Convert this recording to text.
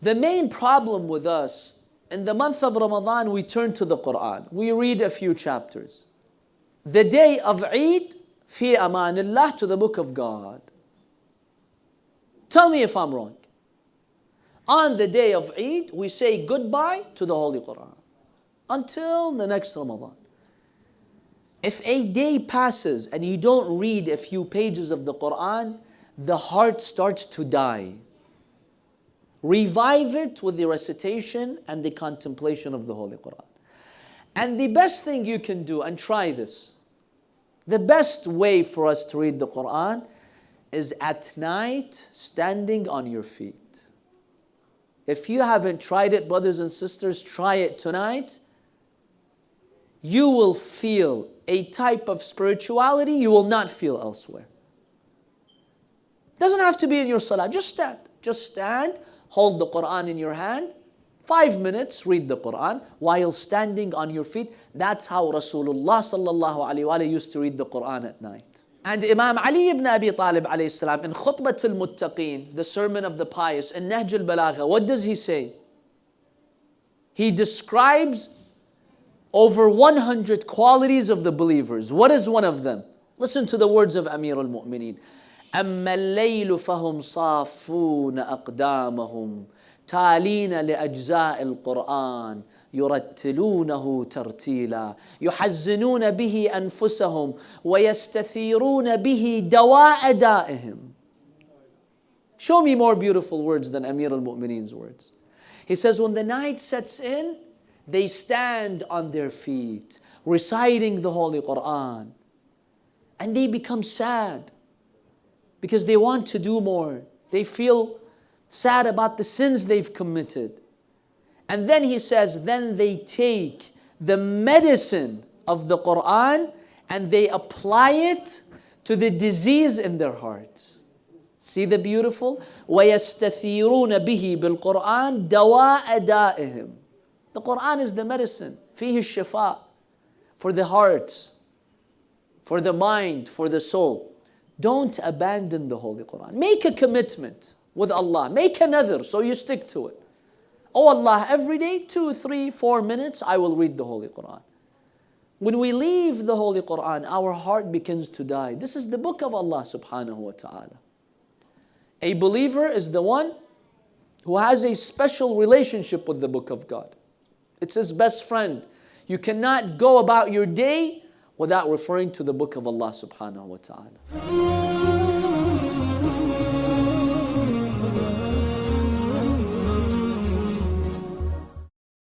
The main problem with us, in the month of Ramadan, we turn to the Quran. We read a few chapters. The day of Eid, fi amanillah, to the book of God. Tell me if I'm wrong. On the day of Eid, we say goodbye to the Holy Quran until the next Ramadan. If a day passes and you don't read a few pages of the Quran, the heart starts to die. Revive it with the recitation and the contemplation of the Holy Quran. And the best thing you can do, and try this, the best way for us to read the Quran is at night, standing on your feet. If you haven't tried it, brothers and sisters, try it tonight. You will feel a type of spirituality you will not feel elsewhere. Doesn't have to be in your salah, just stand. Just stand, hold the Quran in your hand, 5 minutes, read the Quran while standing on your feet. That's how Rasulullah sallallahu alaihi wasallam used to read the Quran at night. And Imam Ali ibn Abi Talib alayhi salam in Khutbat al-Muttaqeen, the sermon of the pious, in Nahj al-Balagha, what does he say? He describes over 100 qualities of the believers. What is one of them? Listen to the words of Amir al-Mu'mineen. أما الليل فهم صافون أقدامهم تالين لأجزاء القرآن يرتلونه ترتيلا يحزنون به أنفسهم ويستثيرون به دواء دائهم. Show me more beautiful words than Amir al-Mu'mineen's words. He says, when the night sets in, they stand on their feet, reciting the Holy Quran, and they become sad because they want to do more. They feel sad about the sins they've committed. And then he says, then they take the medicine of the Quran and they apply it to the disease in their hearts. See the beautiful? وَيَسْتَثِيرُونَ بِهِ بِالْقُرْآنِ دَوَاءَ دَائِهِمْ. The Quran is the medicine, فيه الشفاء, for the hearts, for the mind, for the soul. Don't abandon the Holy Quran. Make a commitment with Allah. Make another so you stick to it. Oh Allah, every day, 2, 3, 4 minutes, I will read the Holy Quran. When we leave the Holy Quran, our heart begins to die. This is the book of Allah subhanahu wa ta'ala. A believer is the one who has a special relationship with the book of God. It's his best friend. You cannot go about your day without referring to the book of Allah subhanahu wa ta'ala.